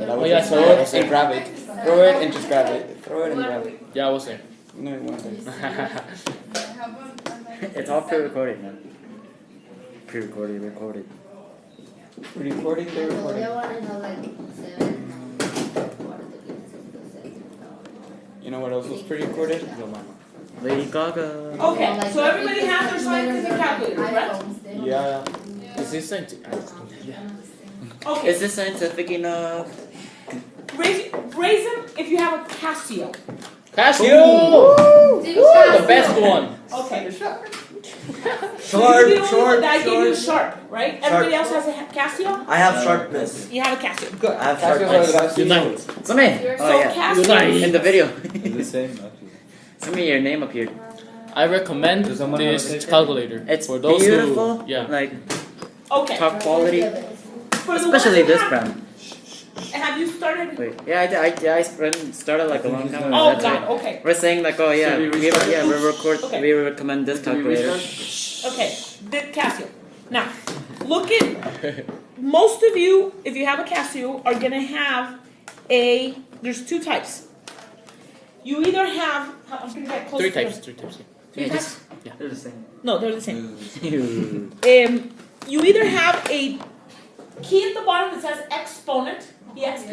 Oh yeah, so Throw it and grab it. Throw it and just grab it. Throw it and grab it. yeah, I was there. No, it wasn't. It's all pre-recorded now. Pre-recorded, recorded. Recording, they're recording. You know what else was pre-recorded? Your mama. Lady Gaga. Okay, so everybody has their scientific calculator, correct? Yeah. Is this scientific? Okay, Is this scientific enough? raise them if you have a Casio. Casio! The best one. Okay. Short, I gave you Sharp, right? Everybody else has a Casio? I have sharpness. You have a Casio, good. I have Casio's sharpness. are the best. Unite. Sumi! So Oh yeah. Casio, In the video. It's the same actually. Sumi, your name appeared. I recommend Does someone have a this picture? calculator. It's for those beautiful. who, yeah. Like okay. top quality. For the Especially ones who this have- brand. Have you started? Wait. Yeah, I started like a long time ago. Oh That's God, right. okay. We're saying like, oh yeah, Should we we restart? Okay. we recommend this calculator. Okay, the Casio. Now, look at, most of you, if you have a Casio, are gonna have there's two types. You either have, I'm gonna get closer. Three types. Three Yeah, types? They're the same. No, they're the same. Ew. You either have a key at the bottom that says exponent, exp,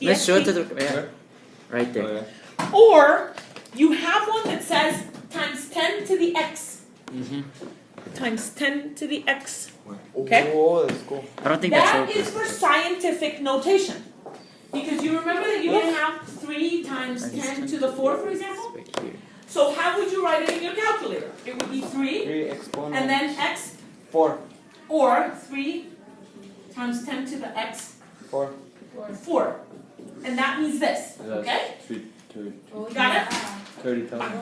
Let's show it to exp, the right Oh, there. yeah. or you have one that says times 10 to the x, times 10 to the x. Okay? Oh, that's cool. I don't think That that's is for scientific notation. Because you remember that you can have 3 times 10 to the 4, for example? Right here. So how would you write it in your calculator? It would be 3 3 exponent. and then x, 4. or 3 times 10 to the x, 4. 4. And that means this, okay? 30,000. Got it? 30,000.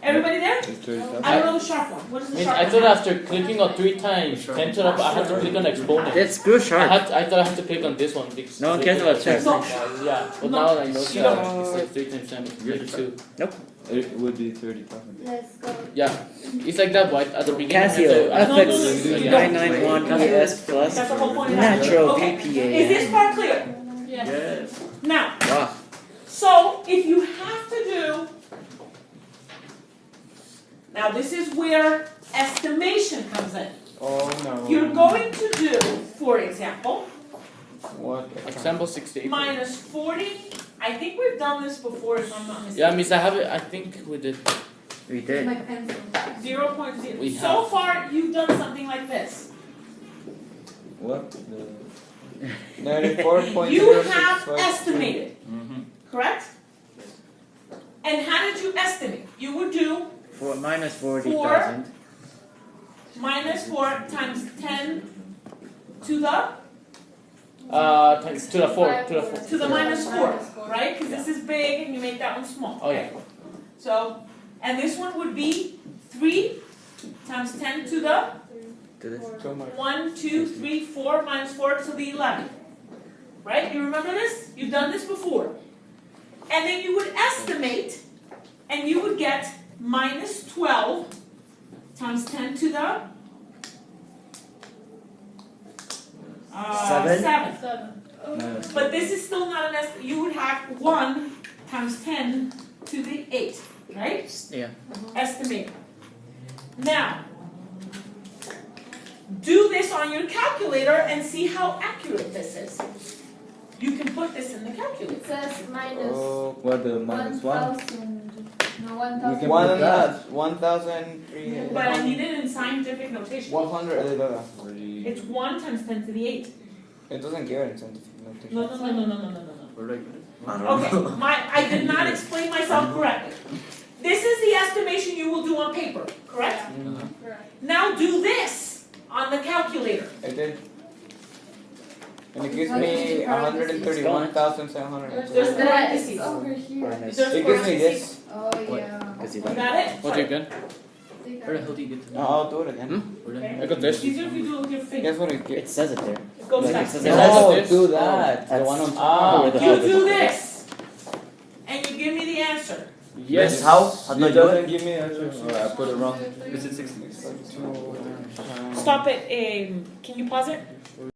Everybody there? It's 30,000. I don't know the sharp one. What is the sharp I one? thought after clicking on 3 times 10 to the, I had to click on exponent. It's screw sharp. I thought I had to click on this one because No one cares about sharp. No. Yeah, but No. now I know You that don't. it says 3 times 10 is 2. It would be 30,000. Let's go. Yeah, it's like that, right? At the beginning. Casio I have to- FX no, no. 991 ES Plus That's the whole point of that. Natural Okay. Is VPA. this part clear? Yes. Now, Wow. so if you have to do, now this is where estimation comes in. Oh no. You're going to do, for example, What? Example 68. minus 40. I think we've done this before if I'm not mistaken. Yeah, Miss, I have it. I think we did. We did. My pencil. 0.0. We So have. far, you've done something like this. What? 94.065. You have estimated, correct? And how did you estimate? You would do Minus 40,000. minus 4 times 10 to the To the 4. to the minus 4, right? Because this is big and you make that one small. Oh yeah. So, and this one would be 3 times 10 to the To this. So much. 1, 2, 3, 4 minus 4 to the 11. Right? You remember this? You've done this before. And then you would estimate, and you would get minus 12 times 10 to the 7? 7. But this is still not an estimate. You would have 1 times 10 to the 8. Right? Yeah. Estimate. Now, do this on your calculator and see how accurate this is. You can put this in the calculator. It says minus Oh. What, the minus 1? 1,000. No, We 1,000. can One put that. 1,003. But I need it in scientific notation. 100. It's 1 times 10 to the 8. It doesn't give it in scientific notation. No. Okay, I did not explain myself correctly. This is the estimation you will do on paper, correct? Correct. Now do this on the calculator. I did. And it gives How did me you parentheses? 131,700. There's But parentheses. it's over here. Minus. There's It gives me parentheses. this. Oh, What? yeah. Because you You like got it? What do you get? Take Where the out. hell do you get? No, I'll do it again. Okay. I got this. It's easier if you do it with your finger. Guess what it it gives? says it there. It goes Like, back. it says Yeah. it. No, That's do this. that. The one on Ah. top. Where the You hell is do it? this, and you give me the answer. Yes. How? How do I It do doesn't it? give me answer. Oh, I put it wrong. Is it 60? Stop it. Can you pause it?